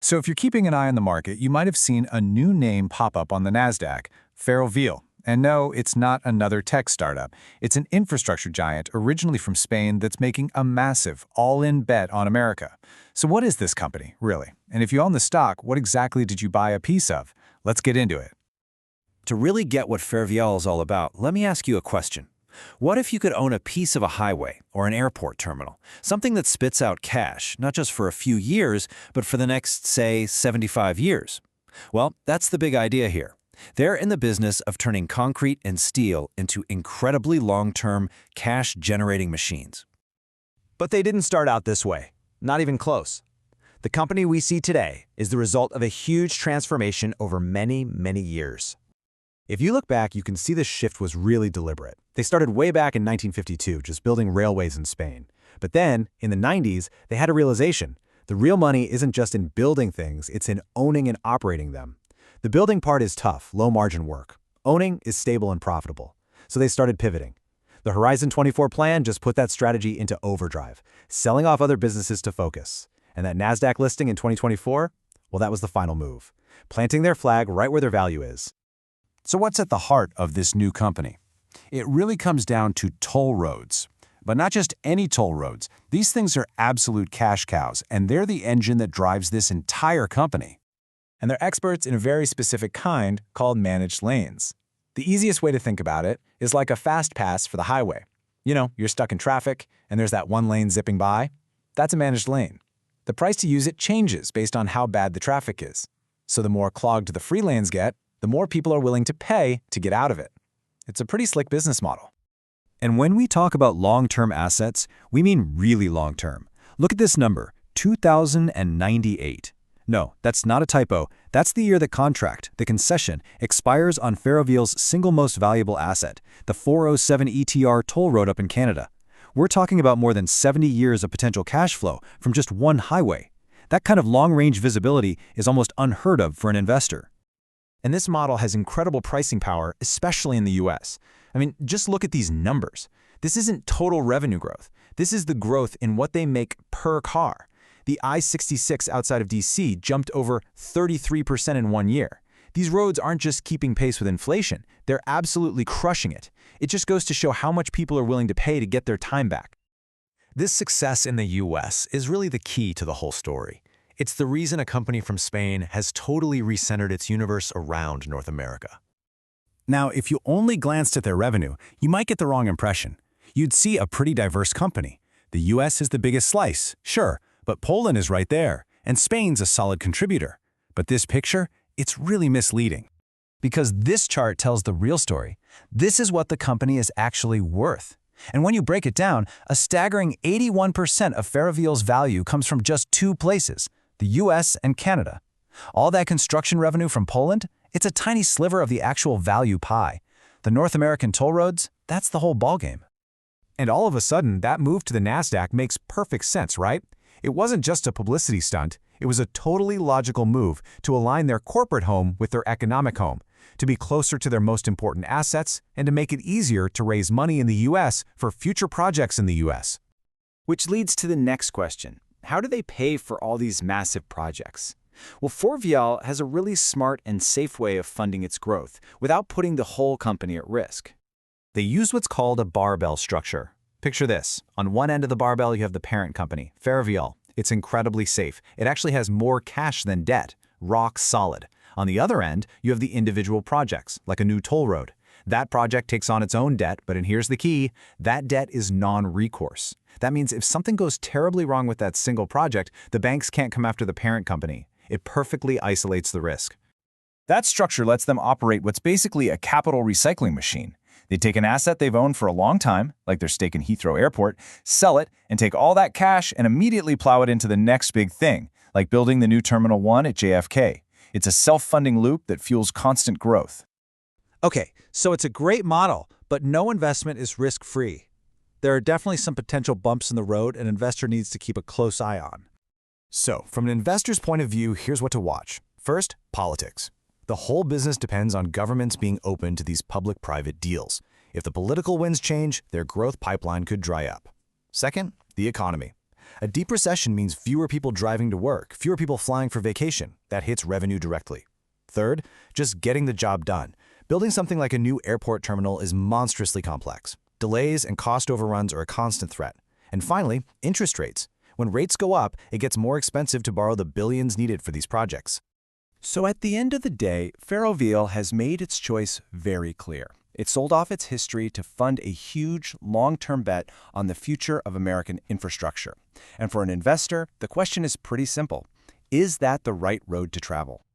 So if you're keeping an eye on the market, you might have seen a new name pop up on the NASDAQ, Ferrovial. And no, it's not another tech startup. It's an infrastructure giant originally from Spain that's making a massive, all-in bet on America. So what is this company, really? And if you own the stock, what exactly did you buy a piece of? Let's get into it. To really get what Ferrovial is all about, let me ask you a question. What if you could own a piece of a highway or an airport terminal, something that spits out cash, not just for a few years, but for the next, say, 75 years? Well, that's the big idea here. They're in the business of turning concrete and steel into incredibly long-term, cash-generating machines. But they didn't start out this way. Not even close. The company we see today is the result of a huge transformation over many, many years. If you look back, you can see the shift was really deliberate. They started way back in 1952, just building railways in Spain. But then, in the 90s, they had a realization. The real money isn't just in building things, it's in owning and operating them. The building part is tough, low-margin work. Owning is stable and profitable. So they started pivoting. The Horizon 24 plan just put that strategy into overdrive, selling off other businesses to focus. And that NASDAQ listing in 2024? Well, that was the final move, planting their flag right where their value is. So what's at the heart of this new company? It really comes down to toll roads. But not just any toll roads. These things are absolute cash cows, and they're the engine that drives this entire company. And they're experts in a very specific kind called managed lanes. The easiest way to think about it is like a fast pass for the highway. You know, you're stuck in traffic, and there's that one lane zipping by. That's a managed lane. The price to use it changes based on how bad the traffic is. So the more clogged the free lanes get, the more people are willing to pay to get out of it. It's a pretty slick business model. And when we talk about long-term assets, we mean really long-term. Look at this number, 2098. No, that's not a typo. That's the year the contract, the concession, expires on Ferrovial's single most valuable asset, the 407 ETR toll road up in Canada. We're talking about more than 70 years of potential cash flow from just one highway. That kind of long-range visibility is almost unheard of for an investor. And this model has incredible pricing power, especially in the US. I mean, just look at these numbers. This isn't total revenue growth. This is the growth in what they make per car. The I-66 outside of DC jumped over 33% in 1 year. These roads aren't just keeping pace with inflation. They're absolutely crushing it. It just goes to show how much people are willing to pay to get their time back. This success in the US is really the key to the whole story. It's the reason a company from Spain has totally recentered its universe around North America. Now, if you only glanced at their revenue, you might get the wrong impression. You'd see a pretty diverse company. The US is the biggest slice, sure, but Poland is right there, and Spain's a solid contributor. But this picture, it's really misleading. Because this chart tells the real story. This is what the company is actually worth. And when you break it down, a staggering 81% of Ferrovial's value comes from just two places, the US and Canada. All that construction revenue from Poland, it's a tiny sliver of the actual value pie. The North American toll roads, that's the whole ballgame. And all of a sudden, that move to the NASDAQ makes perfect sense, right? It wasn't just a publicity stunt. It was a totally logical move to align their corporate home with their economic home, to be closer to their most important assets, and to make it easier to raise money in the US for future projects in the US. Which leads to the next question. How do they pay for all these massive projects? Well, Ferrovial has a really smart and safe way of funding its growth without putting the whole company at risk. They use what's called a barbell structure. Picture this. On one end of the barbell, you have the parent company, Ferrovial. It's incredibly safe. It actually has more cash than debt, rock solid. On the other end, you have the individual projects, like a new toll road. That project takes on its own debt, but and here's the key, that debt is non-recourse. That means if something goes terribly wrong with that single project, the banks can't come after the parent company. It perfectly isolates the risk. That structure lets them operate what's basically a capital recycling machine. They take an asset they've owned for a long time, like their stake in Heathrow Airport, sell it, and take all that cash and immediately plow it into the next big thing, like building the new Terminal 1 at JFK. It's a self-funding loop that fuels constant growth. Okay, so it's a great model, but no investment is risk-free. There are definitely some potential bumps in the road an investor needs to keep a close eye on. So, from an investor's point of view, here's what to watch. First, politics. The whole business depends on governments being open to these public-private deals. If the political winds change, their growth pipeline could dry up. Second, the economy. A deep recession means fewer people driving to work, fewer people flying for vacation. That hits revenue directly. Third, just getting the job done. Building something like a new airport terminal is monstrously complex. Delays and cost overruns are a constant threat. And finally, interest rates. When rates go up, it gets more expensive to borrow the billions needed for these projects. So at the end of the day, Ferrovial has made its choice very clear. It sold off its history to fund a huge, long-term bet on the future of American infrastructure. And for an investor, the question is pretty simple. Is that the right road to travel?